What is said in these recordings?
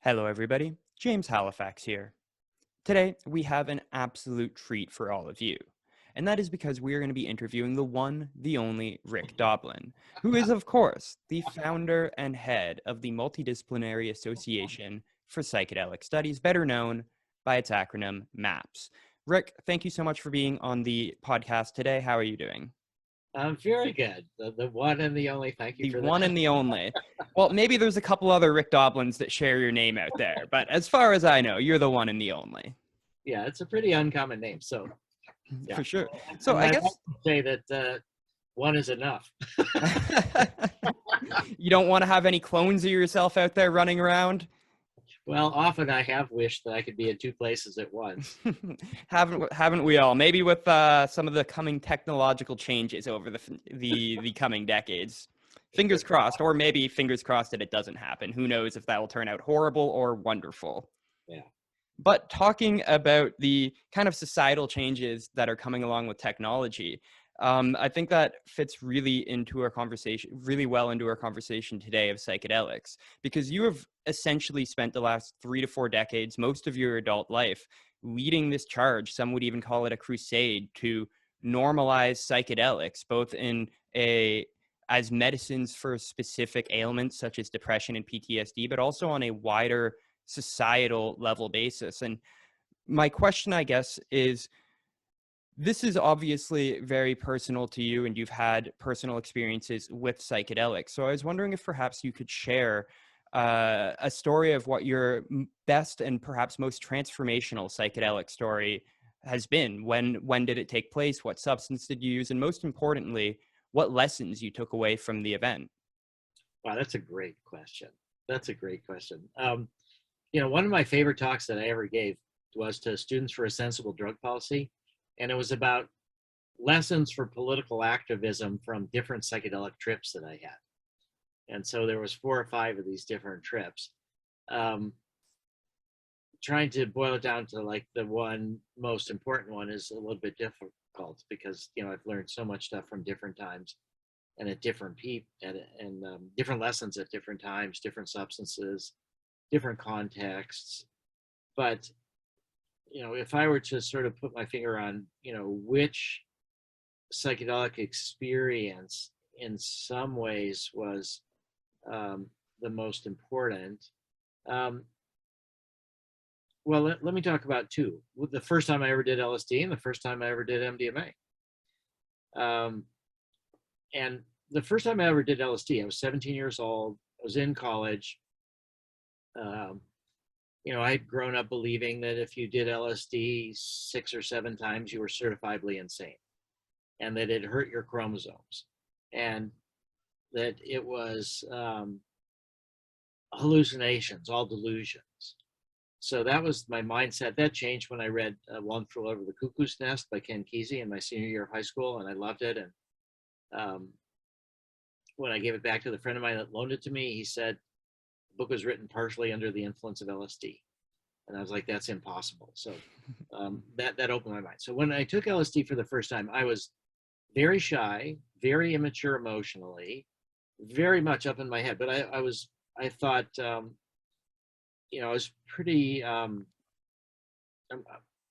Hello, everybody. James Halifax here. Today, we have an absolute treat for all of you. And that is because we are going to be interviewing the one, the only Rick Doblin, who is, of course, the founder and head of the Multidisciplinary Association for Psychedelic Studies, better known by its acronym MAPS. Rick, thank you so much for being on the podcast today. How are you doing? Very good. The one and the only. Thank you The for one that. and the only. Well, maybe there's a couple other Rick Doblins that share your name out there, but as far as I know, you're the one and the only. Yeah, it's a pretty uncommon name. So yeah, For sure. So and I I like guess to say that one is enough. you don't want to have any clones of yourself out there running around. Well, often I have wished that I could be in two places at once. haven't we all? Maybe with some of the coming technological changes over the coming decades. Fingers crossed, or maybe fingers crossed that it doesn't happen. Who knows if that will turn out horrible or wonderful. Yeah. But talking about the kind of societal changes that are coming along with technology, I think that fits really into our conversation, really well into our conversation today of psychedelics, because you have essentially spent the last 3 to 4 decades, most of your adult life, leading this charge. Some would even call it a crusade to normalize psychedelics, both in a as medicines for specific ailments such as depression and PTSD, but also on a wider societal level basis. And my question, I guess, is this is obviously very personal to you and you've had personal experiences with psychedelics. So I was wondering if perhaps you could share a story of what your best and perhaps most transformational psychedelic story has been. When did it take place? What substance did you use? And most importantly, what lessons you took away from the event? Wow, that's a great question. That's a great question. One of my favorite talks that I ever gave was to Students for a Sensible Drug Policy, and it was about lessons for political activism from different psychedelic trips that I had. And so there was 4 or 5 of these different trips. Trying to boil it down to like the one most important one is a little bit difficult because I've learned so much stuff from different times and at different people and different lessons at different times, different substances, different contexts. But if I were to sort of put my finger on which psychedelic experience in some ways was the most important. Well, let me talk about two. The first time I ever did LSD and the first time I ever did MDMA. And the first time I ever did LSD, I was 17 years old. I was in college. I'd grown up believing that if you did LSD 6 or 7 times, you were certifiably insane and that it hurt your chromosomes and that it was hallucinations, all delusions. So that was my mindset. That changed when I read One Flew Over the Cuckoo's Nest by Ken Kesey in my senior year of high school, and I loved it. And when I gave it back to the friend of mine that loaned it to me, he said the book was written partially under the influence of LSD. And I was like, that's impossible. So that opened my mind. So when I took LSD for the first time, I was very shy, very immature emotionally, very much up in my head. But I thought, I was pretty,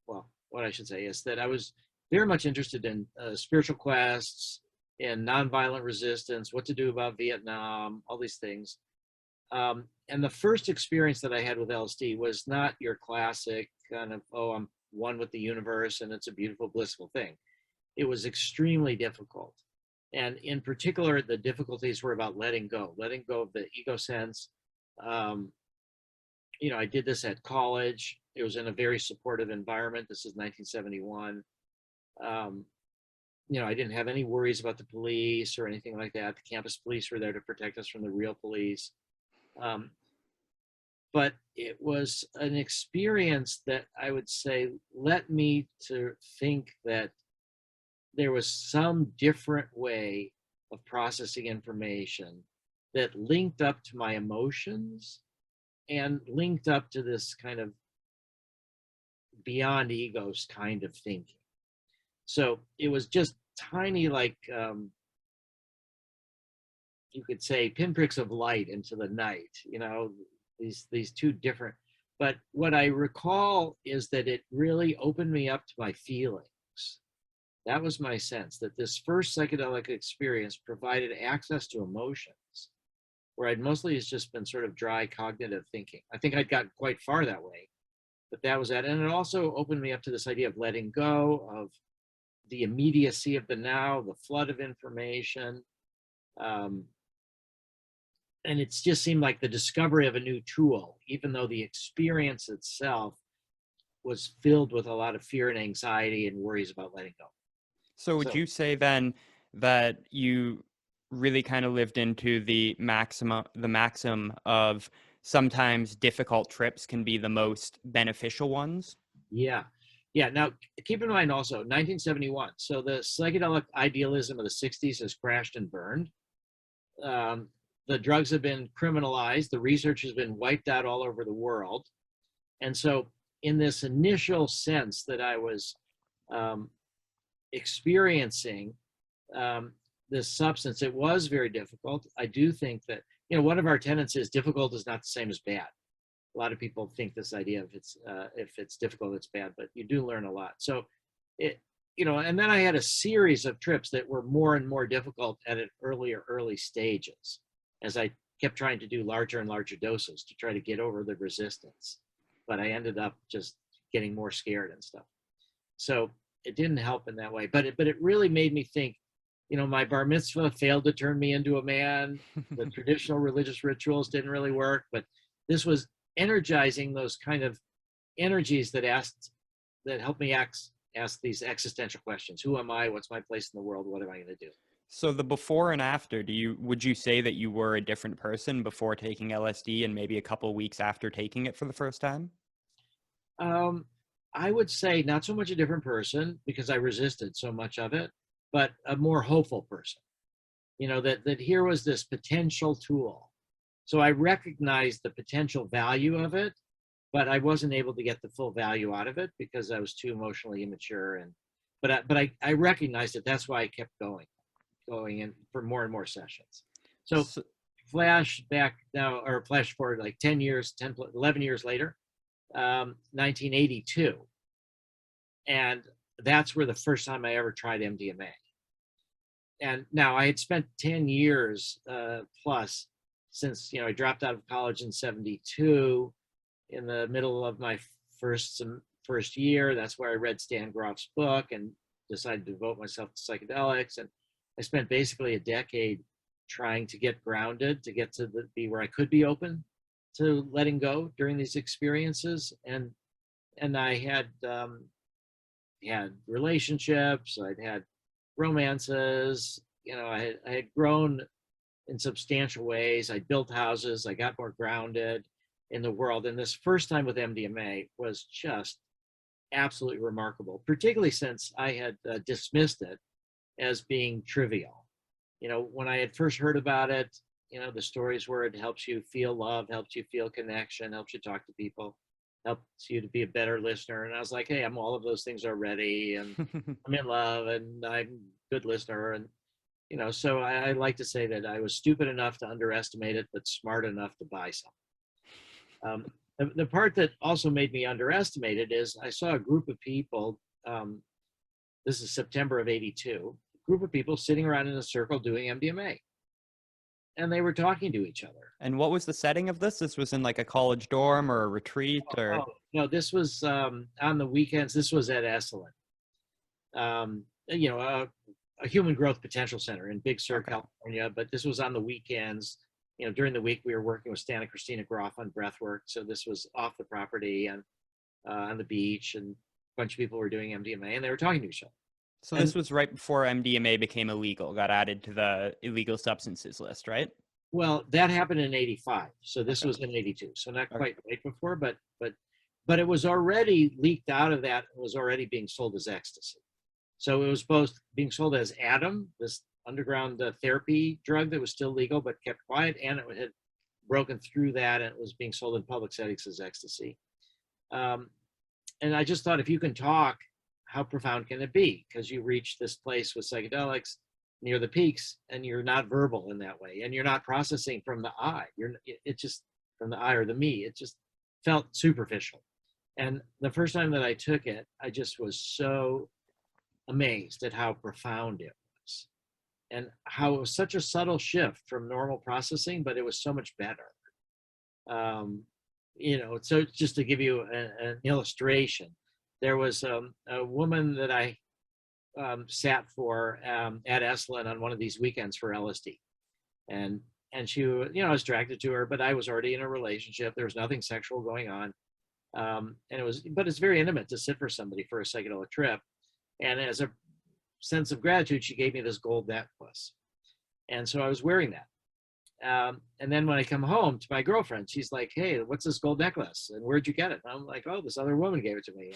well, what I should say is that I was very much interested in spiritual quests, in nonviolent resistance, what to do about Vietnam, all these things. And the first experience that I had with LSD was not your classic kind of, oh, I'm one with the universe and it's a beautiful, blissful thing. It was extremely difficult. And in particular, the difficulties were about letting go of the ego sense. I did this at college. It was in a very supportive environment. This is 1971. I didn't have any worries about the police or anything like that. The campus police were there to protect us from the real police. But it was an experience that I would say led me to think that there was some different way of processing information that linked up to my emotions and linked up to this kind of beyond egos kind of thinking. So it was just tiny, like you could say, pinpricks of light into the night. these two different. But what I recall is that it really opened me up to my feelings. That was my sense, that this first psychedelic experience provided access to emotions, where I'd mostly just been sort of dry cognitive thinking. I think I'd gotten quite far that way, but that was that. And it also opened me up to this idea of letting go, of the immediacy of the now, the flood of information. Um, and it just seemed like the discovery of a new tool, even though the experience itself was filled with a lot of fear and anxiety and worries about letting go. So would you say then that you really kind of lived into the maxim of sometimes difficult trips can be the most beneficial ones? Yeah. Yeah. Now, keep in mind also 1971. So the psychedelic idealism of the 60s has crashed and burned. The drugs have been criminalized. The research has been wiped out all over the world. And so, in this initial sense that I was experiencing this substance, it was very difficult. I do think that, one of our tenets is difficult is not the same as bad. A lot of people think this idea of if it's difficult, it's bad, but you do learn a lot. So and then I had a series of trips that were more and more difficult at an early stages, as I kept trying to do larger and larger doses to try to get over the resistance. But I ended up just getting more scared and stuff. So it didn't help in that way, but it really made me think, my bar mitzvah failed to turn me into a man. The traditional religious rituals didn't really work, but this was energizing those kind of energies that helped me ask these existential questions. Who am I? What's my place in the world? What am I going to do? So the before and after, would you say that you were a different person before taking LSD and maybe a couple weeks after taking it for the first time? I would say not so much a different person, because I resisted so much of it, but a more hopeful person. That here was this potential tool. So I recognized the potential value of it, but I wasn't able to get the full value out of it because I was too emotionally immature. But I recognized it. That's why I kept going in for more and more sessions. So flash forward like 11 years later, 1982. And that's where the first time I ever tried MDMA. And now I had spent 10 years plus since, I dropped out of college in 72. In the middle of my first year, that's where I read Stan Grof's book and decided to devote myself to psychedelics. And I spent basically a decade trying to get grounded, to get to be where I could be open to letting go during these experiences. And I had relationships, I'd had romances, I had grown in substantial ways. I built houses, I got more grounded in the world. And this first time with MDMA was just absolutely remarkable, particularly since I had dismissed it as being trivial. When I had first heard about it, the stories where it helps you feel love, helps you feel connection, helps you talk to people, helps you to be a better listener. And I was like, hey, I'm all of those things already, and I'm in love, and I'm a good listener. And, so I like to say that I was stupid enough to underestimate it, but smart enough to buy some. The part that also made me underestimate it is I saw a group of people, this is September of 82, a group of people sitting around in a circle doing MDMA. And they were talking to each other. And what was the setting of this? This was in like a college dorm or a retreat, or? Oh, no, this was on the weekends. This was at Esalen, a human growth potential center in Big Sur, California. But this was on the weekends. During the week we were working with Stan and Christina Groff on breath work. So this was off the property and on the beach, and a bunch of people were doing MDMA and they were talking to each other. So this was right before MDMA became illegal, got added to the illegal substances list, right? Well, that happened in 85. So this was in 82. So not quite right before, but it was already leaked out of that. It was already being sold as ecstasy. So it was both being sold as Atom, this underground therapy drug that was still legal but kept quiet, and it had broken through that and it was being sold in public settings as ecstasy. And I just thought, if you can talk, how profound can it be? Because you reach this place with psychedelics near the peaks and you're not verbal in that way, and you're not processing from the eye. It just from the I or the me. It just felt superficial. And the first time that I took it, I just was so amazed at how profound it was and how it was such a subtle shift from normal processing, but it was so much better. So just to give you an illustration, there was a woman that I sat for at Esalen on one of these weekends for LSD, and she, I was attracted to her, but I was already in a relationship. There was nothing sexual going on, but it's very intimate to sit for somebody for a psychedelic trip. And as a sense of gratitude, she gave me this gold necklace, and so I was wearing that. And then when I come home to my girlfriend, she's like, "Hey, what's this gold necklace? And where'd you get it?" And I'm like, "Oh, this other woman gave it to me."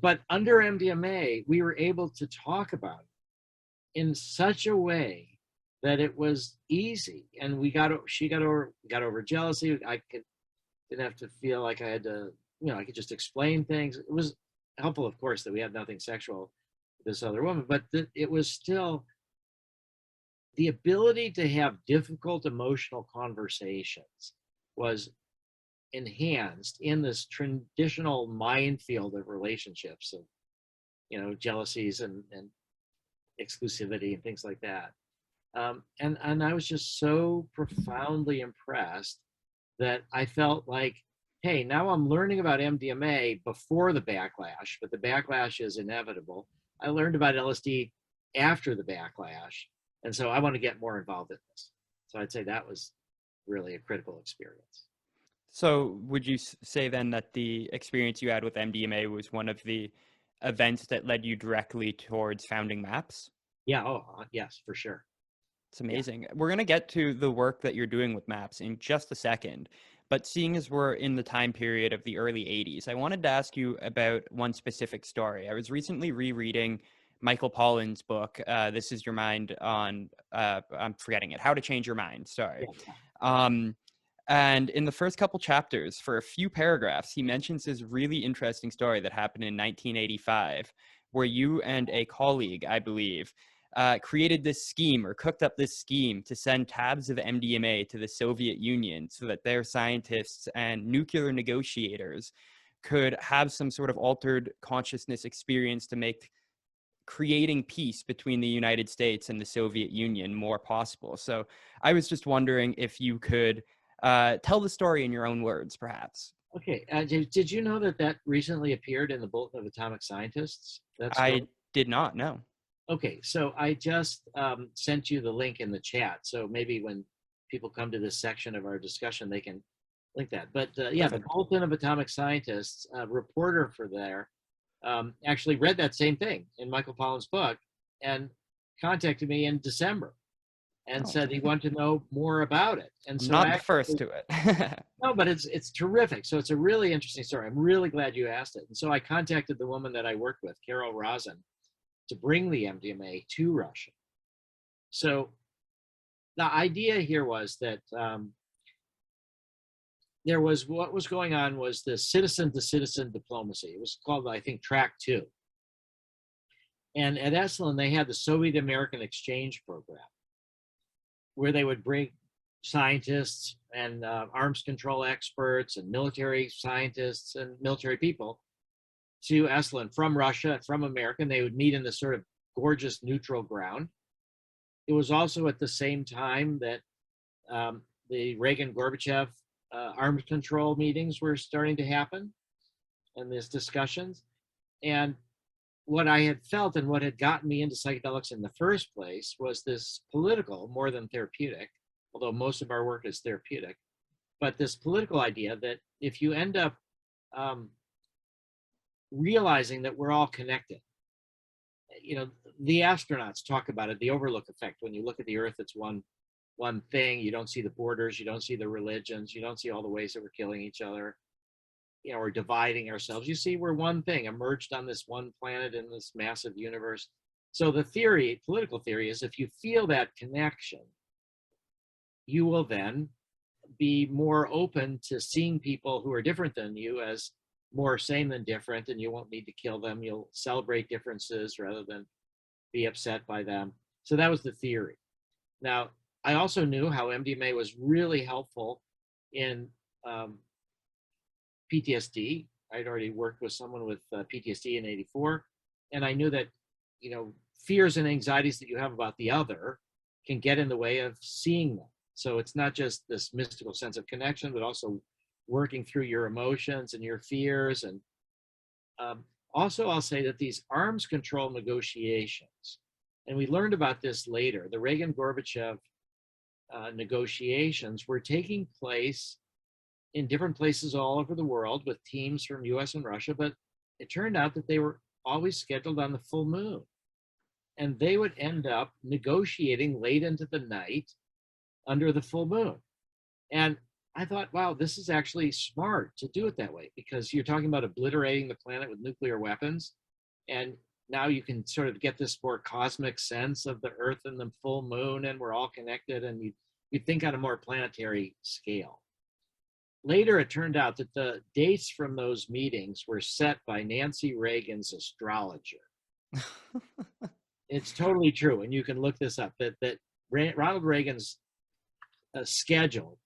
But under MDMA, we were able to talk about it in such a way that it was easy, and she got over jealousy. Didn't have to feel like I had to, I could just explain things. It was helpful, of course, that we had nothing sexual with this other woman, but it was still the ability to have difficult emotional conversations was enhanced in this traditional minefield of relationships of, jealousies and exclusivity and things like that. And I was just so profoundly impressed that I felt like, hey, now I'm learning about MDMA before the backlash, but the backlash is inevitable. I learned about LSD after the backlash, and so I want to get more involved in this. So I'd say that was really a critical experience. So would you say then that the experience you had with MDMA was one of the events that led you directly towards founding MAPS? Yeah. Oh, yes, for sure. It's amazing. Yeah. We're going to get to the work that you're doing with MAPS in just a second. But seeing as we're in the time period of the early 80s, I wanted to ask you about one specific story. I was recently rereading Michael Pollan's book, This Is Your Mind on, I'm forgetting it, How to Change Your Mind, sorry. Yeah. And in the first couple chapters, for a few paragraphs, he mentions this really interesting story that happened in 1985, where you and a colleague, I believe, created this scheme or cooked up this scheme to send tabs of MDMA to the Soviet Union so that their scientists and nuclear negotiators could have some sort of altered consciousness experience to make creating peace between the United States and the Soviet Union more possible. So I was just wondering if you could tell the story in your own words, perhaps. Okay. Did you know that recently appeared in the Bulletin of Atomic Scientists? I did not know. Okay, so I just sent you the link in the chat. So maybe when people come to this section of our discussion, they can link that. But yeah, the Bulletin of Atomic Scientists, a reporter for there, actually read that same thing in Michael Pollan's book and contacted me in December and said he wanted to know more about it. And so not the first to it. No, but it's terrific. So it's a really interesting story. I'm really glad you asked it. And so I contacted the woman that I worked with, Carol Rosen, to bring the MDMA to Russia. So the idea here was that there was what was going on was the citizen-to-citizen diplomacy. It was called, I think, Track 2. And at Esalen, they had the Soviet-American exchange program where they would bring scientists and arms control experts and military scientists and military people to Esalen from Russia, from America, and they would meet in this sort of gorgeous neutral ground. It was also at the same time that the Reagan-Gorbachev arms control meetings were starting to happen and these discussions. And what I had felt and what had gotten me into psychedelics in the first place was this political, more than therapeutic, although most of our work is therapeutic, but this political idea that if you end up realizing that we're all connected. The astronauts talk about it, the overlook effect. When you look at the Earth, it's one thing. You don't see the borders, you don't see the religions, you don't see all the ways that we're killing each other, or dividing ourselves. You see we're one thing, emerged on this one planet in this massive universe. So the theory, political theory, is if you feel that connection, you will then be more open to seeing people who are different than you as more same than different, and you won't need to kill them. You'll celebrate differences rather than be upset by them. So that was the theory. Now, I also knew how MDMA was really helpful in PTSD. I'd already worked with someone with PTSD in '84, and I knew that, fears and anxieties that you have about the other can get in the way of seeing them. So it's not just this mystical sense of connection, but also working through your emotions and your fears. And also, I'll say that these arms control negotiations, and we learned about this later, the Reagan-Gorbachev negotiations were taking place in different places all over the world with teams from US and Russia, but it turned out that they were always scheduled on the full moon. And they would end up negotiating late into the night under the full moon. And I thought, wow, this is actually smart to do it that way, because you're talking about obliterating the planet with nuclear weapons. And now you can sort of get this more cosmic sense of the Earth and the full moon, and we're all connected, and you think on a more planetary scale. Later, it turned out that the dates from those meetings were set by Nancy Reagan's astrologer. It's totally true, and you can look this up, that Ronald Reagan's schedule,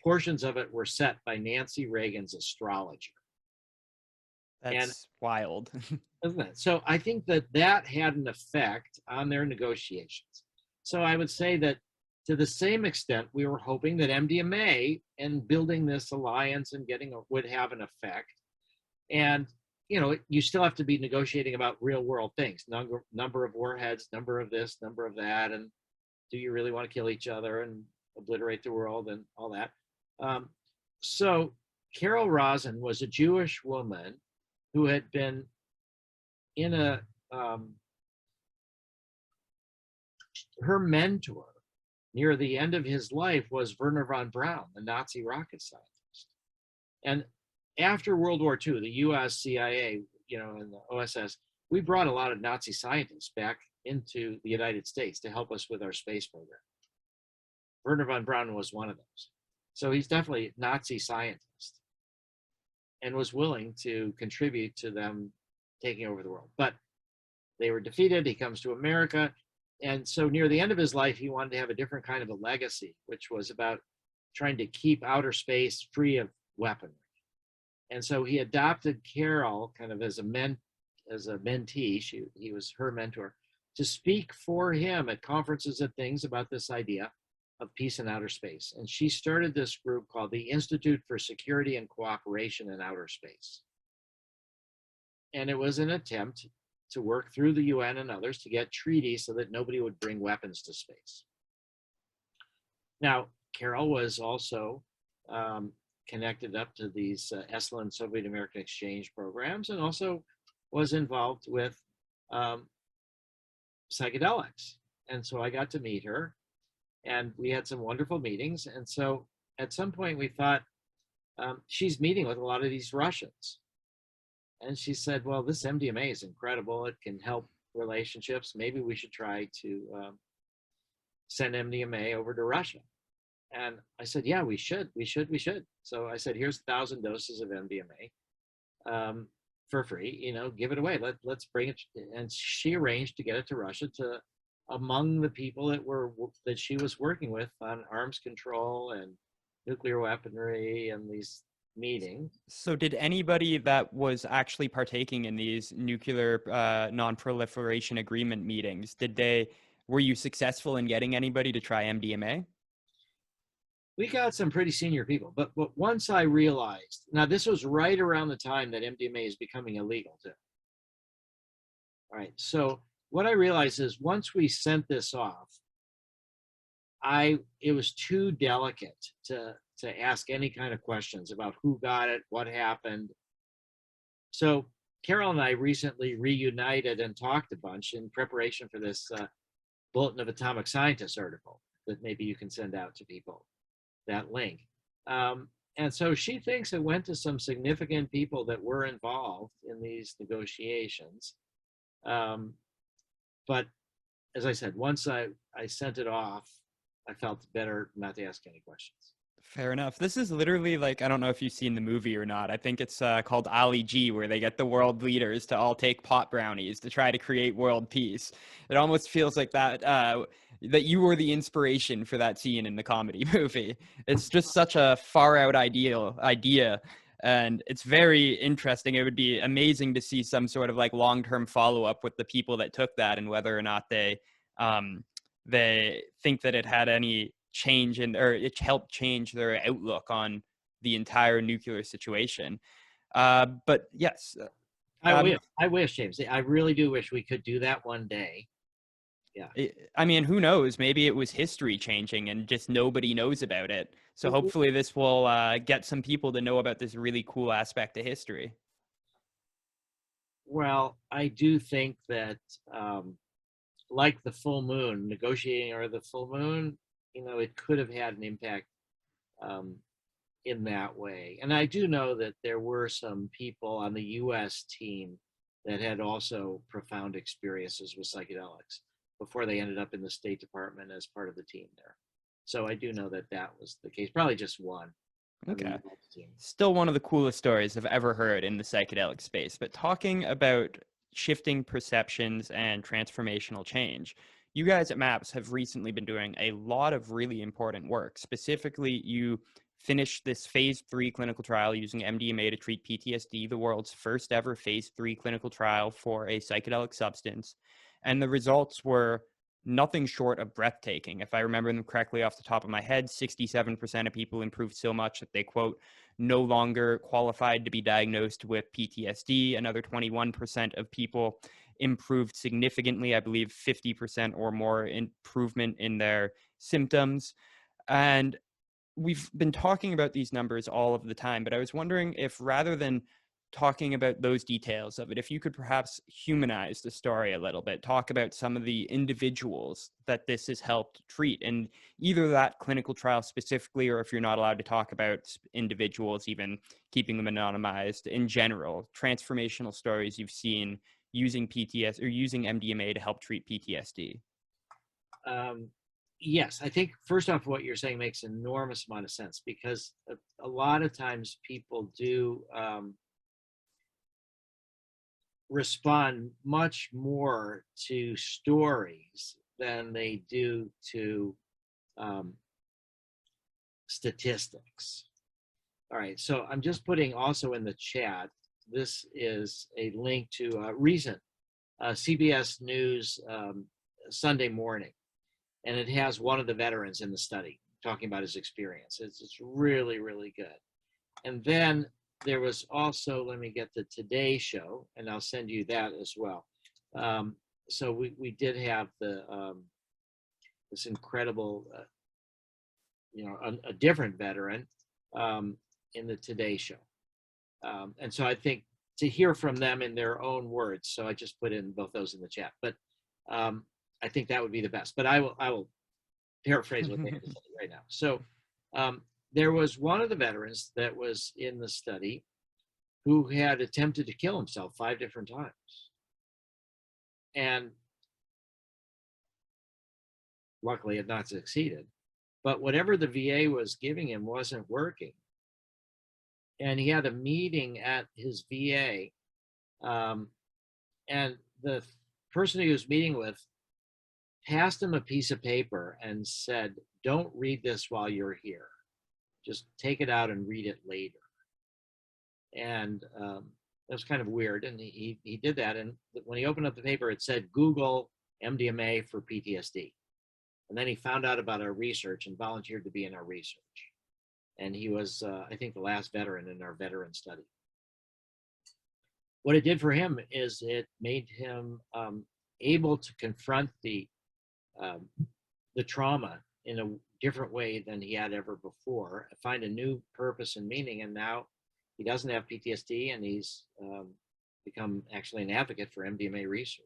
portions of it were set by Nancy Reagan's astrologer. That's wild. Isn't it? So I think that had an effect on their negotiations. So I would say that to the same extent, we were hoping that MDMA and building this alliance and would have an effect. And, you still have to be negotiating about real world things, number of warheads, number of this, number of that, and do you really want to kill each other and obliterate the world and all that. So Carol Rosin was a Jewish woman who had been in her mentor near the end of his life was Wernher von Braun, the Nazi rocket scientist. And after World War II, the US, CIA, and the OSS, we brought a lot of Nazi scientists back into the United States to help us with our space program. Wernher von Braun was one of those. So he's definitely a Nazi scientist and was willing to contribute to them taking over the world. But they were defeated. He comes to America. And so near the end of his life, he wanted to have a different kind of a legacy, which was about trying to keep outer space free of weaponry. And so he adopted Carol kind of as a mentee. He was her mentor, to speak for him at conferences and things about this idea of peace in outer space. And she started this group called the Institute for Security and Cooperation in Outer Space. And it was an attempt to work through the UN and others to get treaties so that nobody would bring weapons to space. Now, Carol was also connected up to these Esalen Soviet American exchange programs, and also was involved with psychedelics. And so I got to meet her, and we had some wonderful meetings. And so at some point we thought, she's meeting with a lot of these Russians. And she said, well, this MDMA is incredible. It can help relationships. Maybe we should try to send MDMA over to Russia. And I said, yeah, we should. So I said, here's 1,000 doses of MDMA for free, give it away. Let's bring it. And she arranged to get it to Russia, to among the people that she was working with on arms control and nuclear weaponry and these meetings. So did anybody that was actually partaking in these nuclear non-proliferation agreement meetings, were you successful in getting anybody to try MDMA? We got some pretty senior people, but once I realized, now this was right around the time that MDMA is becoming illegal too. All right, so what I realized is once we sent this off, it was too delicate to ask any kind of questions about who got it, what happened. So Carol and I recently reunited and talked a bunch in preparation for this Bulletin of Atomic Scientists article that maybe you can send out to people, that link. And so she thinks it went to some significant people that were involved in these negotiations. But as I said, once I sent it off, I felt better not to ask any questions. Fair enough. This is literally like, I don't know if you've seen the movie or not. I think it's called Ali G, where they get the world leaders to all take pot brownies to try to create world peace. It almost feels like that. that you were the inspiration for that scene in the comedy movie. It's just such a far out idea. And it's very interesting. It would be amazing to see some sort of like long-term follow-up with the people that took that and whether or not they think that it had any change in, or it helped change their outlook on the entire nuclear situation. But yes, I wish, James. I really do wish we could do that one day. Yeah. I mean, who knows? Maybe it was history changing and just nobody knows about it. So hopefully this will get some people to know about this really cool aspect of history. Well, I do think that, like the full moon, negotiating or the full moon, it could have had an impact in that way. And I do know that there were some people on the US team that had also profound experiences with psychedelics before they ended up in the State Department as part of the team there. So I do know that that was the case. Probably just one on the Okay. US team. Still one of the coolest stories I've ever heard in the psychedelic space. But talking about shifting perceptions and transformational change, you guys at MAPS have recently been doing a lot of really important work. Specifically, you finished this phase 3 clinical trial using MDMA to treat PTSD, the world's first ever phase 3 clinical trial for a psychedelic substance. And the results were nothing short of breathtaking. If I remember them correctly off the top of my head, 67% of people improved so much that they, quote, no longer qualified to be diagnosed with PTSD. Another 21% of people improved significantly, I believe 50% or more improvement in their symptoms. And we've been talking about these numbers all of the time, but I was wondering if rather than talking about those details of it, if you could perhaps humanize the story a little bit, talk about some of the individuals that this has helped treat, and either that clinical trial specifically, or if you're not allowed to talk about individuals, even keeping them anonymized, in general, transformational stories you've seen using PTSD or using MDMA to help treat PTSD. Yes, I think first off, what you're saying makes an enormous amount of sense, because a lot of times people do respond much more to stories than they do to statistics. All right, so I'm just putting also in the chat, this is a link to a recent CBS News Sunday morning, and it has one of the veterans in the study talking about his experience. It's really, really good. And then there was also, let me get the Today Show, and I'll send you that as well. So we did have this incredible, a different veteran in the Today Show. And so I think to hear from them in their own words, so I just put in both those in the chat, but I think that would be the best. But I will paraphrase what they have to say right now. So there was one of the veterans that was in the study who had attempted to kill himself 5 different times. And luckily had not succeeded. But whatever the VA was giving him wasn't working. And he had a meeting at his VA. And the person he was meeting with passed him a piece of paper and said, don't read this while you're here. Just take it out and read it later. And that was kind of weird. And he did that. And when he opened up the paper, it said, Google MDMA for PTSD. And then he found out about our research and volunteered to be in our research. And he was, I think, the last veteran in our veteran study. What it did for him is it made him able to confront the trauma in a different way than he had ever before, find a new purpose and meaning. And now he doesn't have PTSD, and he's become actually an advocate for MDMA research.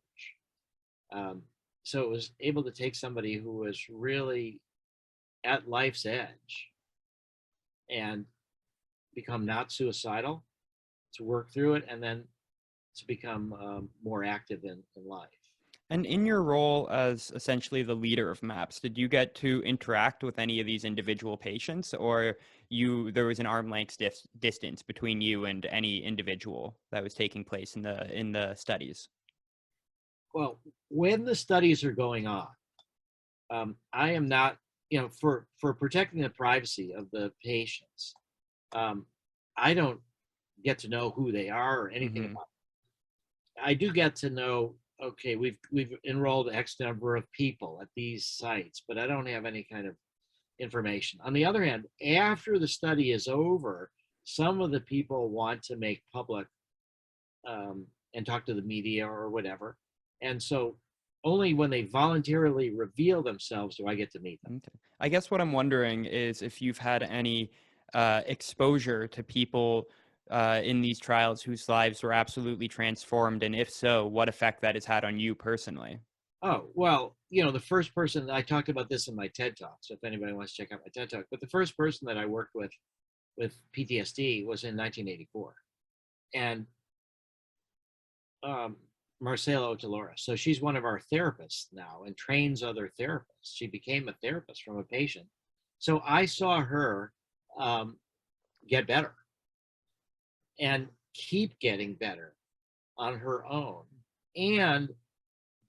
So it was able to take somebody who was really at life's edge and become not suicidal, to work through it, and then to become more active in life. And in your role as essentially the leader of MAPS, did you get to interact with any of these individual patients, or there was an arm's length distance between you and any individual that was taking place in the studies? Well, when the studies are going on, I am not, for protecting the privacy of the patients. I don't get to know who they are or anything Hmm. about it. I do get to know, okay, we've enrolled X number of people at these sites, but I don't have any kind of information. On the other hand, after the study is over, some of the people want to make public and talk to the media or whatever. And so only when they voluntarily reveal themselves do I get to meet them. Okay. I guess what I'm wondering is if you've had any exposure to people in these trials whose lives were absolutely transformed, and if so, what effect that has had on you personally. Oh, well, the first person, I talked about this in my TED Talk. So if anybody wants to check out my TED Talk, but the first person that I worked with PTSD was in 1984. And um, Marcelo Otalora. So she's one of our therapists now and trains other therapists. She became a therapist from a patient. So I saw her um, get better and keep getting better on her own, and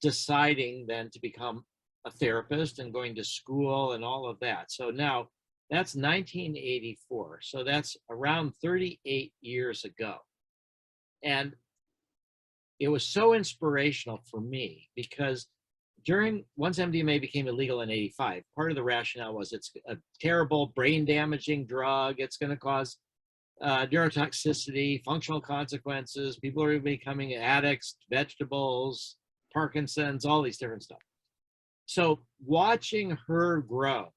deciding then to become a therapist and going to school and all of that. So now that's 1984. So that's around 38 years ago. And it was so inspirational for me because once MDMA became illegal in 85, part of the rationale was it's a terrible brain damaging drug. It's going to cause neurotoxicity, functional consequences. People are becoming addicts, vegetables, Parkinson's, all these different stuff. So watching her grow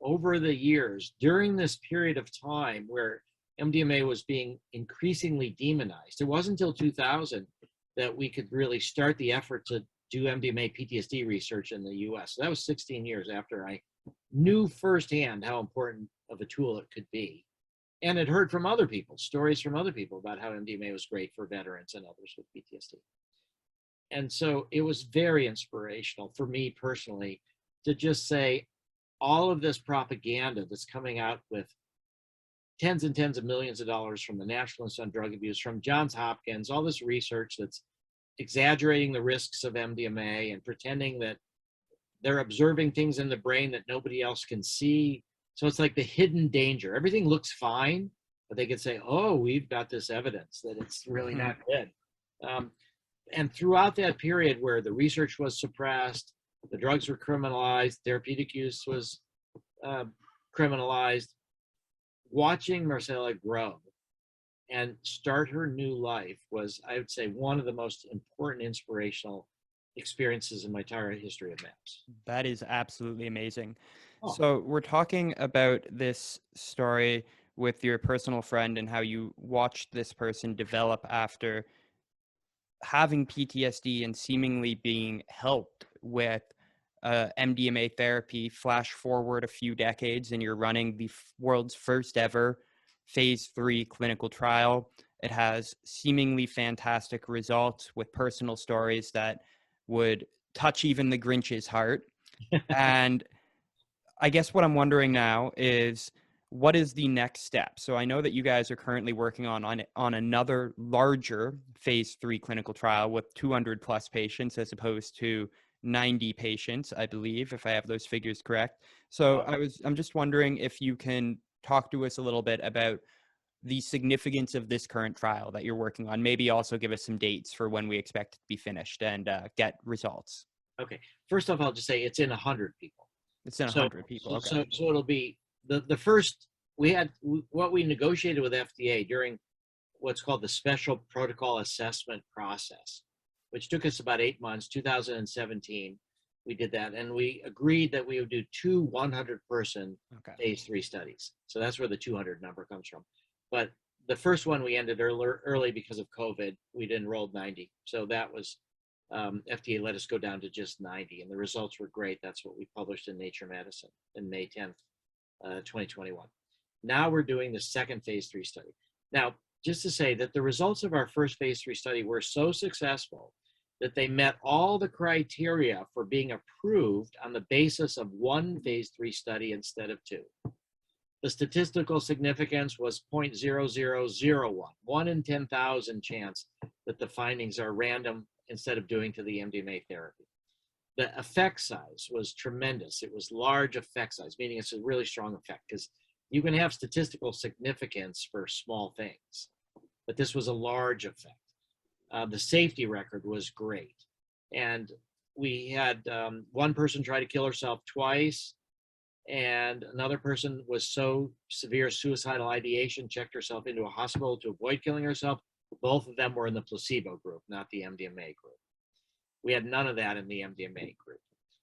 over the years during this period of time where MDMA was being increasingly demonized, it wasn't until 2000 that we could really start the effort to do MDMA PTSD research in the US. So that was 16 years after I knew firsthand how important of a tool it could be. And had heard from other people, stories from other people about how MDMA was great for veterans and others with PTSD. And so it was very inspirational for me personally to just say all of this propaganda that's coming out with tens and tens of millions of dollars from the National Institute on Drug Abuse, from Johns Hopkins, all this research that's exaggerating the risks of MDMA and pretending that they're observing things in the brain that nobody else can see. So it's like the hidden danger. Everything looks fine, but they could say, oh, we've got this evidence that it's really not good. And throughout that period where the research was suppressed, the drugs were criminalized, therapeutic use was criminalized, watching Marcella grow and start her new life was, I would say, one of the most important inspirational experiences in my entire history of MAPS. That is absolutely amazing. Oh, So we're talking about this story with your personal friend and how you watched this person develop after having PTSD and seemingly being helped with MDMA therapy. Flash forward a few decades and you're running the world's first ever phase 3 clinical trial. It has seemingly fantastic results with personal stories that would touch even the Grinch's heart. And I guess what I'm wondering now is what is the next step? So I know that you guys are currently working on another larger phase 3 clinical trial with 200 plus patients as opposed to 90 patients, I believe, if I have those figures correct. So I'm just wondering if you can talk to us a little bit about the significance of this current trial that you're working on. Maybe also give us some dates for when we expect it to be finished and get results. okay. First off, I'll just say it's in 100 people. It's in So, 100 people. Okay. so it'll be the first, we had what we negotiated with FDA during what's called the special protocol assessment process, which took us about 8 months, 2017. We did that, and we agreed that we would do 2 100-person Okay. phase 3 studies. So that's where the 200 number comes from. But the first one we ended early because of COVID. We'd enrolled 90. So that was, FDA let us go down to just 90, and the results were great. That's what we published in Nature Medicine in May 10th, 2021. Now we're doing the second phase 3 study. Now, just to say that the results of our first phase 3 study were so successful that they met all the criteria for being approved on the basis of one phase 3 study instead of 2. The statistical significance was 0.0001, 1 in 10,000 chance that the findings are random instead of doing to the MDMA therapy. the effect size was tremendous. It was large effect size, meaning it's a really strong effect, because you can have statistical significance for small things, but this was a large effect. The safety record was great. And we had one person try to kill herself twice, and another person was so severe suicidal ideation, checked herself into a hospital to avoid killing herself. Both of them were in the placebo group, not the MDMA group. We had none of that in the MDMA group.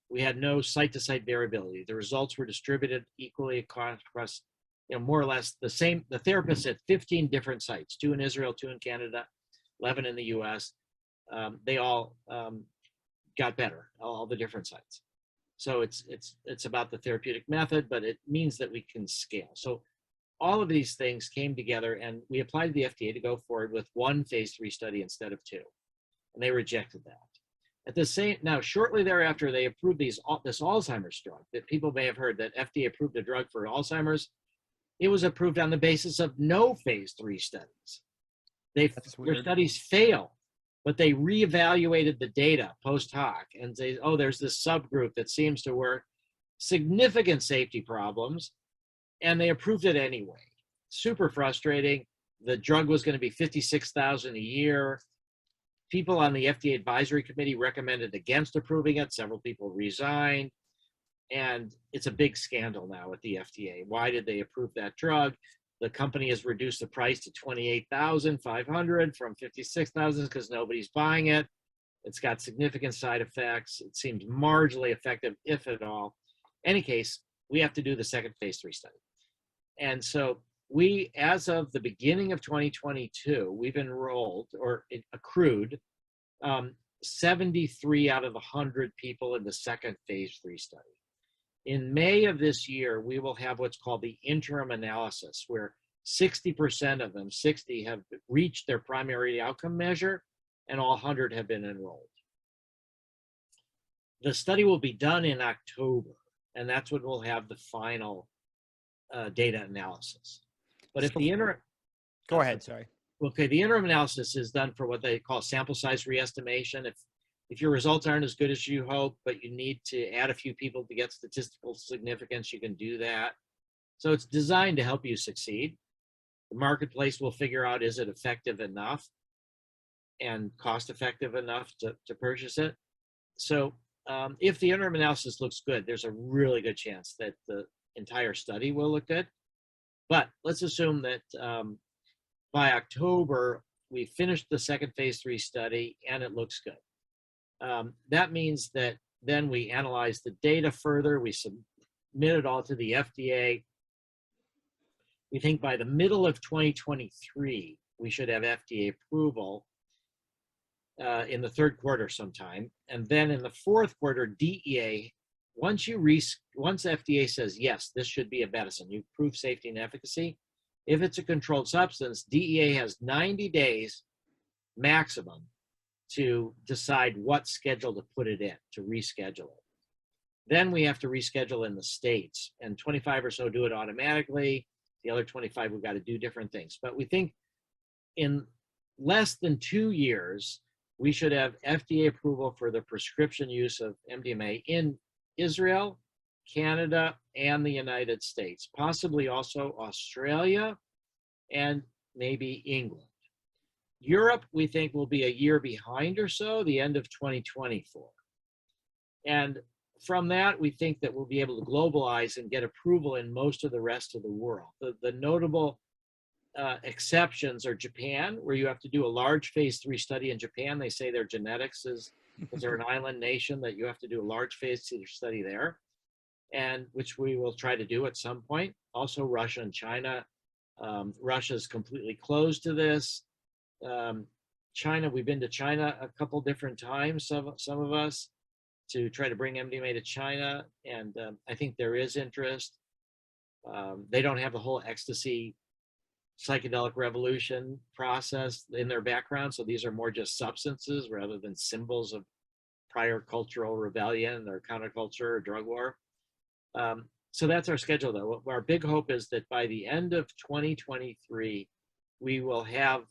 We had no site-to-site variability. The results were distributed equally across, more or less the same. The therapists at 15 different sites, 2 in Israel, 2 in Canada, 11 in the US. They all got better, all the different sites. So it's about the therapeutic method, but it means that we can scale. So all of these things came together, and we applied to the FDA to go forward with 1 phase 3 study instead of 2, and they rejected that. At the same, now shortly thereafter, they approved this Alzheimer's drug that people may have heard, that FDA approved a drug for Alzheimer's. It was approved on the basis of no phase 3 studies. Their studies failed, but they reevaluated the data post hoc and say, oh, there's this subgroup that seems to work, significant safety problems, and they approved it anyway. Super frustrating. The drug was going to be $56,000 a year. People on the FDA advisory committee recommended against approving it. Several people resigned. And it's a big scandal now at the FDA. Why did they approve that drug? The company has reduced the price to $28,500 from $56,000 because nobody's buying it. It's got significant side effects. It seems marginally effective, if at all. Any case, we have to do the second phase 3 study. And so we, as of the beginning of 2022, we've enrolled or accrued 73 out of 100 people in the second phase 3 study. In May of this year, we will have what's called the interim analysis, where 60% of them, 60, have reached their primary outcome measure, and all 100 have been enrolled. The study will be done in October, and that's when we'll have the final data analysis. But if the interim... Go ahead, sorry. Okay, the interim analysis is done for what they call sample size re-estimation. If your results aren't as good as you hope, but you need to add a few people to get statistical significance, you can do that. So it's designed to help you succeed. The marketplace will figure out, is it effective enough and cost effective enough to purchase it? So if the interim analysis looks good, there's a really good chance that the entire study will look good. But let's assume that by October, we finished the second phase 3 study and it looks good. That means that then we analyze the data further. We submit it all to the FDA. We think by the middle of 2023, we should have FDA approval in the third quarter sometime. And then in the fourth quarter, DEA, once FDA says, yes, this should be a medicine, you prove safety and efficacy. If it's a controlled substance, DEA has 90 days maximum to decide what schedule to put it in, to reschedule it. Then we have to reschedule in the states, and 25 or so do it automatically. The other 25, we've got to do different things. But we think in less than 2 years, we should have FDA approval for the prescription use of MDMA in Israel, Canada, and the United States, possibly also Australia and maybe England. Europe, we think, will be a year behind or so, the end of 2024. And from that, we think that we'll be able to globalize and get approval in most of the rest of the world. The notable exceptions are Japan, where you have to do a large phase 3 study in Japan. They say their genetics is, because they're an island nation, that you have to do a large phase 3 study there, and which we will try to do at some point. Also Russia and China. Russia's completely closed to this. China, we've been to China a couple different times, some of us, to try to bring MDMA to China, and I think there is interest. They don't have the whole ecstasy psychedelic revolution process in their background, so these are more just substances rather than symbols of prior cultural rebellion or counterculture or drug war. So that's our schedule, though. Our big hope is that by the end of 2023, we will have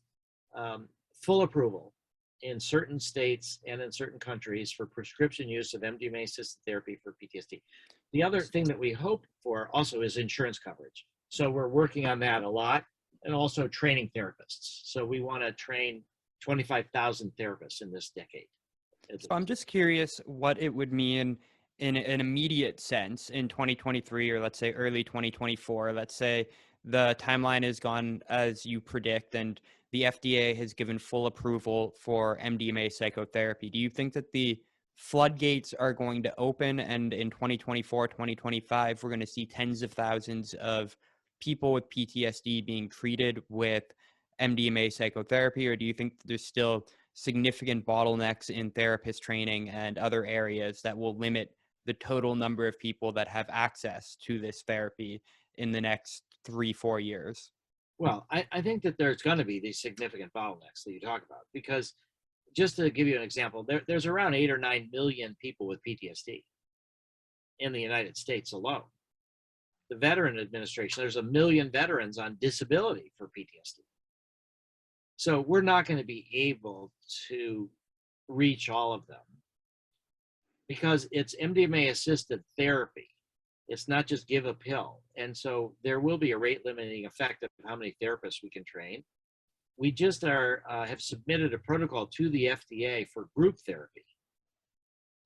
full approval in certain states and in certain countries for prescription use of MDMA assisted therapy for PTSD. The other thing that we hope for also is insurance coverage. So we're working on that a lot, and also training therapists. So we want to train 25,000 therapists in this decade. So I'm just curious what it would mean in an immediate sense in 2023, or let's say early 2024. Let's say the timeline has gone as you predict and the FDA has given full approval for MDMA psychotherapy. Do you think that the floodgates are going to open, and in 2024, 2025, we're going to see tens of thousands of people with PTSD being treated with MDMA psychotherapy? Or do you think there's still significant bottlenecks in therapist training and other areas that will limit the total number of people that have access to this therapy in the next 3-4 years? Well, I think that there's going to be these significant bottlenecks that you talk about, because just to give you an example, there's around 8 or 9 million people with PTSD in the United States alone. The Veteran Administration, there's 1 million veterans on disability for PTSD. So we're not going to be able to reach all of them because it's MDMA assisted therapy. It's not just give a pill. And so there will be a rate limiting effect of how many therapists we can train. We just have submitted a protocol to the FDA for group therapy.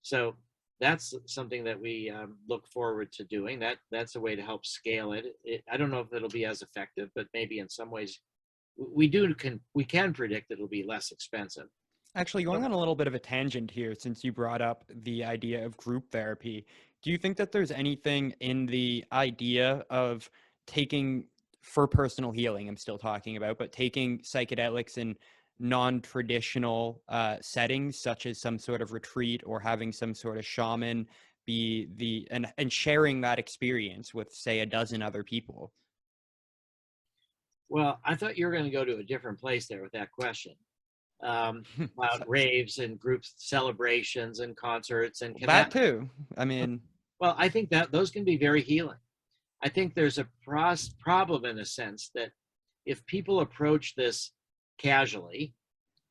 So that's something that we look forward to doing. That's a way to help scale it. I don't know if it'll be as effective, but maybe in some ways we can predict it'll be less expensive. Actually, going on a little bit of a tangent here, since you brought up the idea of group therapy, do you think that there's anything in the idea of taking, for personal healing, I'm still talking about, but taking psychedelics in non-traditional settings, such as some sort of retreat or having some sort of shaman be and sharing that experience with, say, a dozen other people? Well, I thought you were going to go to a different place there with that question. About raves and group celebrations and concerts and that too. I mean, well, I think that those can be very healing. I think there's a problem in a sense that if people approach this casually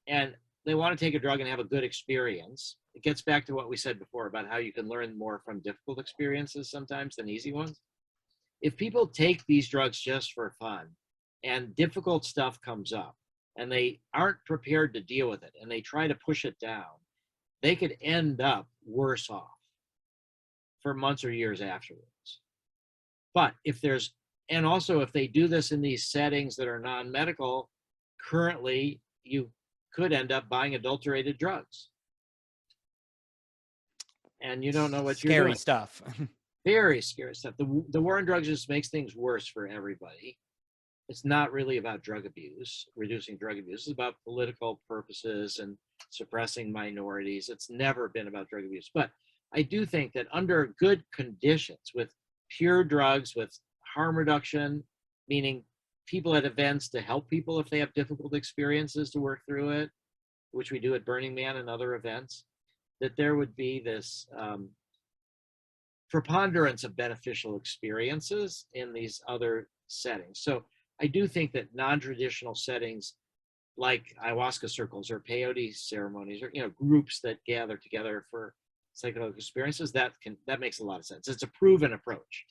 and they want to take a drug and have a good experience, it gets back to what we said before about how you can learn more from difficult experiences sometimes than easy ones. If people take these drugs just for fun and difficult stuff comes up, and they aren't prepared to deal with it, and they try to push it down, they could end up worse off for months or years afterwards. But if they do this in these settings that are non-medical, currently you could end up buying adulterated drugs. And you don't know what you're doing. Scary stuff. Very scary stuff. The war on drugs just makes things worse for everybody. It's not really about drug abuse, reducing drug abuse. It's about political purposes and suppressing minorities. It's never been about drug abuse. But I do think that under good conditions, with pure drugs, with harm reduction, meaning people at events to help people if they have difficult experiences to work through it, which we do at Burning Man and other events, that there would be this preponderance of beneficial experiences in these other settings. So I do think that non-traditional settings like ayahuasca circles or peyote ceremonies, or groups that gather together for psychedelic experiences, that makes a lot of sense. It's a proven approach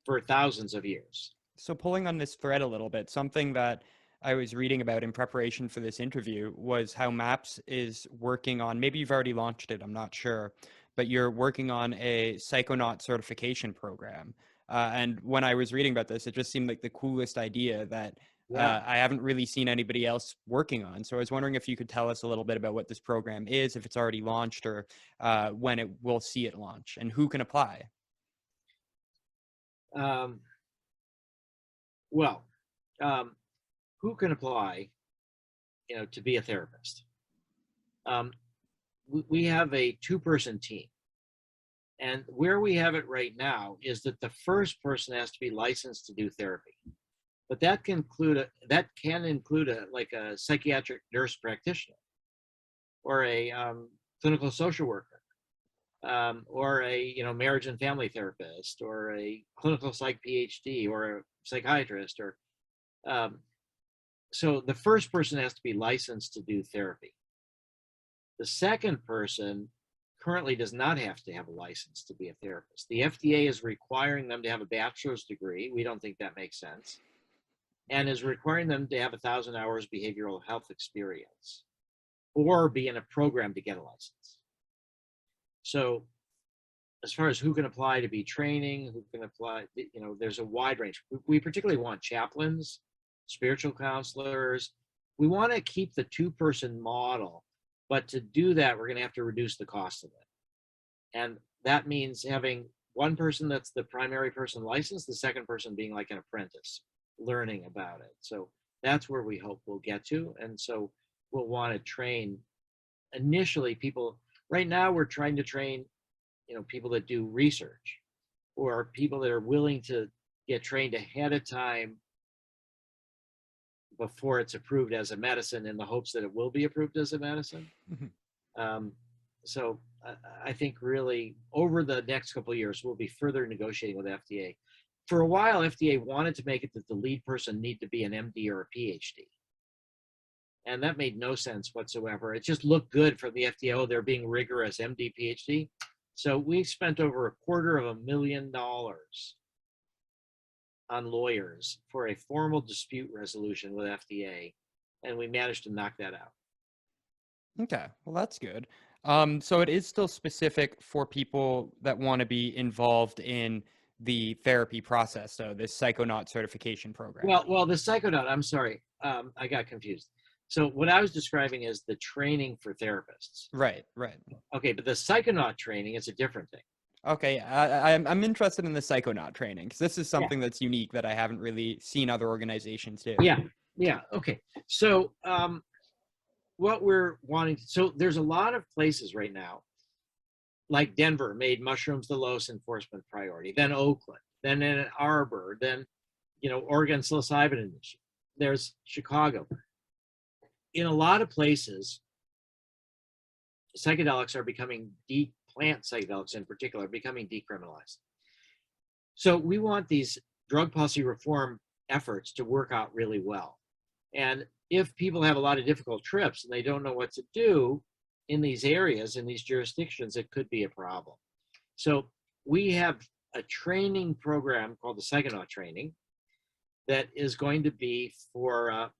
for thousands of years. So pulling on this thread a little bit, something that I was reading about in preparation for this interview was how MAPS is working on, maybe you've already launched it, I'm not sure, but you're working on a psychonaut certification program. And when I was reading about this, it just seemed like the coolest idea that I haven't really seen anybody else working on. So I was wondering if you could tell us a little bit about what this program is, if it's already launched, or when it will see it launch, and who can apply. Who can apply, to be a therapist? We have a 2-person team. And where we have it right now is that the first person has to be licensed to do therapy. But that can include a psychiatric nurse practitioner, or a clinical social worker, or a marriage and family therapist, or a clinical psych PhD, or a psychiatrist, or so the first person has to be licensed to do therapy. The second person currently does not have to have a license to be a therapist. The FDA is requiring them to have a bachelor's degree. We don't think that makes sense. And is requiring them to have 1,000 hours behavioral health experience or be in a program to get a license. So as far as who can apply to be training, who can apply, there's a wide range. We particularly want chaplains, spiritual counselors. We want to keep the two-person model, but to do that, we're going to have to reduce the cost of it. And that means having one person that's the primary person licensed, the second person being like an apprentice, learning about it. So that's where we hope we'll get to. And so we'll want to train initially people. Right now, we're trying to train people that do research or people that are willing to get trained ahead of time before it's approved as a medicine in the hopes that it will be approved as a medicine. So I think really over the next couple of years, we'll be further negotiating with FDA. For a while, FDA wanted to make it that the lead person need to be an MD or a PhD. And that made no sense whatsoever. It just looked good for the FDA. Oh, they're being rigorous, MD, PhD. So we spent over $250,000 on lawyers for a formal dispute resolution with FDA, and we managed to knock that out. Okay, well, that's good. So it is still specific for people that want to be involved in the therapy process, so this Psychonaut certification program. Well, the Psychonaut, I'm sorry, I got confused. So what I was describing is the training for therapists. Right. Okay, but the Psychonaut training is a different thing. Okay, I'm interested in the Psychonaut training because this is something that's unique that I haven't really seen other organizations do. Yeah. Okay. So what we're wanting, so there's a lot of places right now, like Denver made mushrooms the lowest enforcement priority, then Oakland, then Ann Arbor, then Oregon psilocybin initiative. There's Chicago. In a lot of places, psychedelics are becoming plant psychedelics in particular, becoming decriminalized. So we want these drug policy reform efforts to work out really well. And if people have a lot of difficult trips and they don't know what to do in these areas, in these jurisdictions, it could be a problem. So we have a training program called the Psychonaut training that is going to be for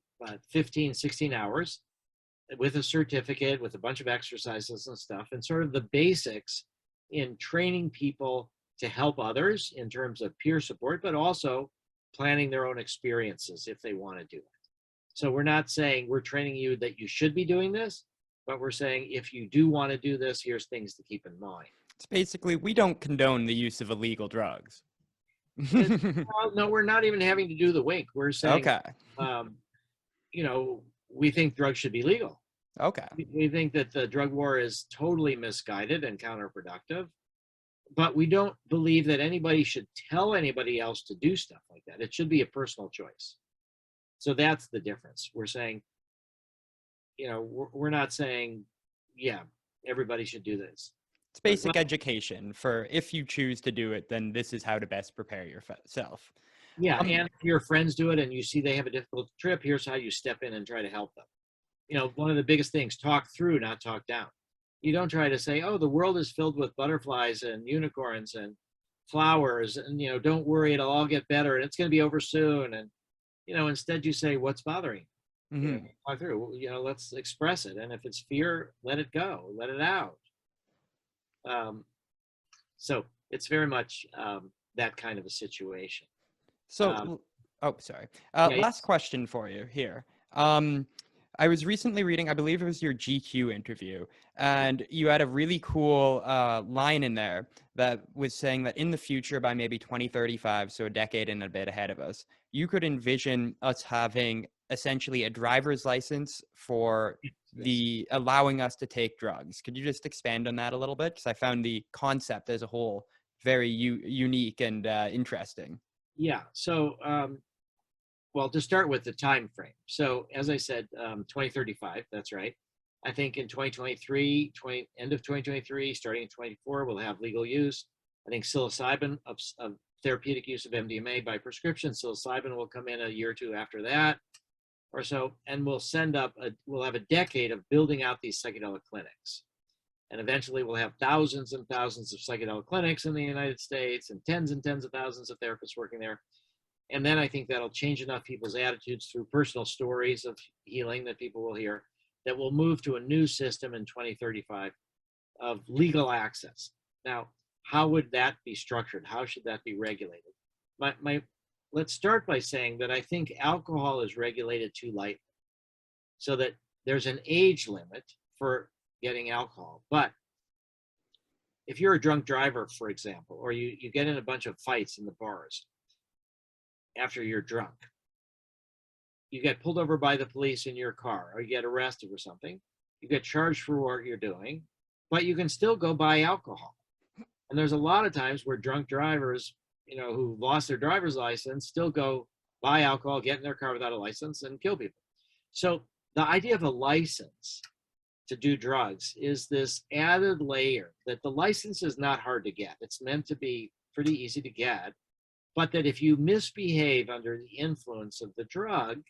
15, 16 hours with a certificate, with a bunch of exercises and stuff, and sort of the basics in training people to help others in terms of peer support, but also planning their own experiences if they want to do it. So we're not saying we're training you that you should be doing this, but we're saying if you do want to do this, here's things to keep in mind. It's basically, we don't condone the use of illegal drugs. Well, no, we're not even having to do the wink. We're saying, Okay. We think drugs should be legal. Okay. We think that the drug war is totally misguided and counterproductive, but we don't believe that anybody should tell anybody else to do stuff like that. It should be a personal choice. So that's the difference. We're saying, we're not saying, yeah, everybody should do this. It's basic education for if you choose to do it, then this is how to best prepare yourself. Yeah, and if your friends do it and you see they have a difficult trip, here's how you step in and try to help them. One of the biggest things, talk through, not talk down. You don't try to say, oh, the world is filled with butterflies and unicorns and flowers, and, don't worry, it'll all get better, and it's going to be over soon. And, instead you say, what's bothering you? Mm-hmm. Talk through, let's express it. And if it's fear, let it go, let it out. So it's very much that kind of a situation. So, sorry. Yeah, last question for you here. I was recently reading, I believe it was your GQ interview, and you had a really cool line in there that was saying that in the future, by maybe 2035, so a decade and a bit ahead of us, you could envision us having essentially a driver's license for the allowing us to take drugs. Could you just expand on that a little bit? Because I found the concept as a whole very unique and interesting. Yeah. So, well, to start with the time frame. So, as I said, 2035. That's right. I think in 2023, end of 2023, starting in 24, we'll have legal use. I think psilocybin of therapeutic use of MDMA by prescription. Psilocybin will come in a year or two after that. or so, and we'll have a decade of building out these psychedelic clinics. And eventually we'll have thousands and thousands of psychedelic clinics in the United States and tens of thousands of therapists working there. And then I think that'll change enough people's attitudes through personal stories of healing that people will hear, that we'll move to a new system in 2035 of legal access. Now, how would that be structured? How should that be regulated? Let's start by saying that I think alcohol is regulated too lightly, so that there's an age limit for getting alcohol. But if you're a drunk driver, for example, or you get in a bunch of fights in the bars after you're drunk, you get pulled over by the police in your car, or you get arrested or something, you get charged for what you're doing, but you can still go buy alcohol. And there's a lot of times where drunk drivers, who lost their driver's license, still go buy alcohol, get in their car without a license, and kill people. So the idea of a license to do drugs is this added layer that the license is not hard to get. It's meant to be pretty easy to get, but that if you misbehave under the influence of the drug,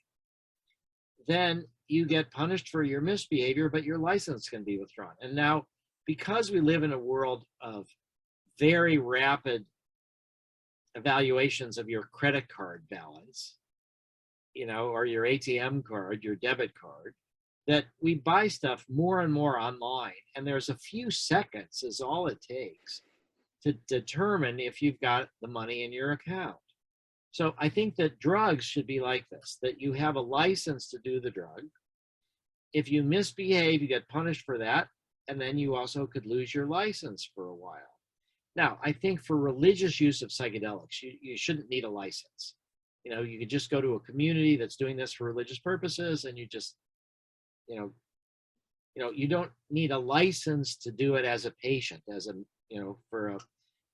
then you get punished for your misbehavior, but your license can be withdrawn. And now, because we live in a world of very rapid evaluations of your credit card balance, or your ATM card, your debit card, that we buy stuff more and more online. And there's a few seconds is all it takes to determine if you've got the money in your account. So I think that drugs should be like this, that you have a license to do the drug. If you misbehave, you get punished for that. And then you also could lose your license for a while. Now, I think for religious use of psychedelics, you shouldn't need a license. You could just go to a community that's doing this for religious purposes, and you just, you don't need a license to do it as a patient, for a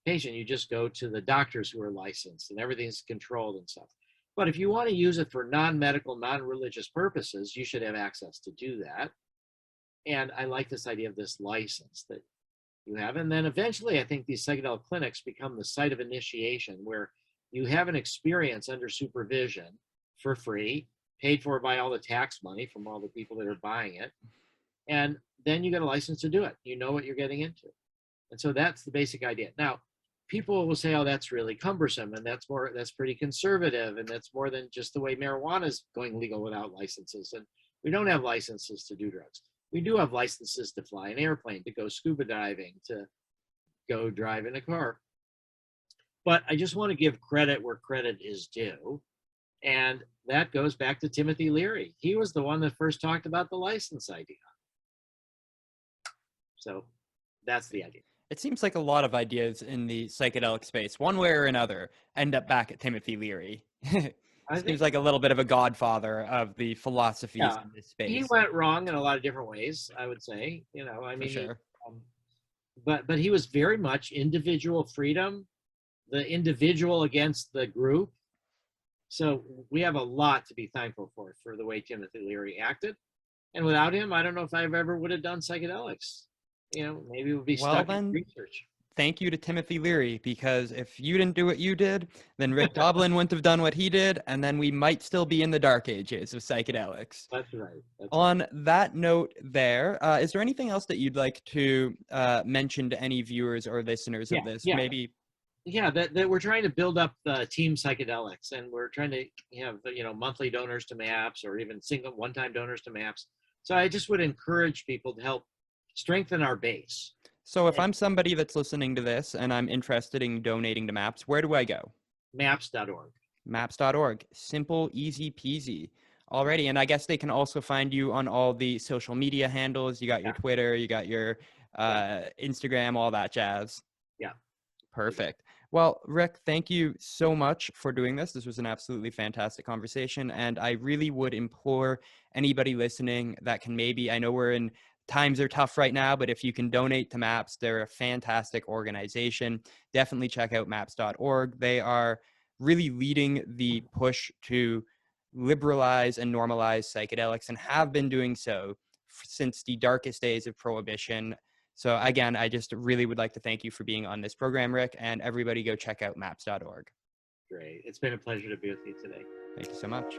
patient, you just go to the doctors who are licensed and everything's controlled and stuff. But if you want to use it for non-medical, non-religious purposes, you should have access to do that. And I like this idea of this license that you have. And then eventually, I think these psychedelic clinics become the site of initiation, where you have an experience under supervision for free, paid for by all the tax money from all the people that are buying it. And then you get a license to do it. You know what you're getting into. And so that's the basic idea. Now, people will say, oh, that's really cumbersome, and that's pretty conservative, and that's more than just the way marijuana is going legal without licenses. And we don't have licenses to do drugs. We do have licenses to fly an airplane, to go scuba diving, to go drive in a car. But I just want to give credit where credit is due. And that goes back to Timothy Leary. He was the one that first talked about the license idea. So that's the idea. It seems like a lot of ideas in the psychedelic space, one way or another, end up back at Timothy Leary. Seems like a little bit of a godfather of the philosophies in this space. He went wrong in a lot of different ways, I would say. For sure. But he was very much individual freedom, the individual against the group. So we have a lot to be thankful for the way Timothy Leary acted. And without him, I don't know if I ever would have done psychedelics. Maybe we'd be stuck in research. Thank you to Timothy Leary, because if you didn't do what you did, then Rick Doblin wouldn't have done what he did, and then we might still be in the dark ages of psychedelics. That's right. On that note there, is there anything else that you'd like to mention to any viewers or listeners of this? Maybe. Yeah, that we're trying to build up the team psychedelics, and we're trying to have monthly donors to MAPS, or even single one-time donors to MAPS. So I just would encourage people to help strengthen our base. So if I'm somebody that's listening to this and I'm interested in donating to MAPS, where do I go? MAPS.org. MAPS.org. Simple, easy peasy. Alrighty. And I guess they can also find you on all the social media handles. You got your Twitter, you got your Instagram, all that jazz. Yeah. Perfect. Well, Rick, thank you so much for doing this. This was an absolutely fantastic conversation. And I really would implore anybody listening that can I know times are tough right now, but if you can donate to MAPS, they're a fantastic organization. Definitely check out MAPS.org. They are really leading the push to liberalize and normalize psychedelics, and have been doing so since the darkest days of Prohibition. So again, I just really would like to thank you for being on this program, Rick, and everybody go check out MAPS.org. Great. It's been a pleasure to be with you today. Thank you so much.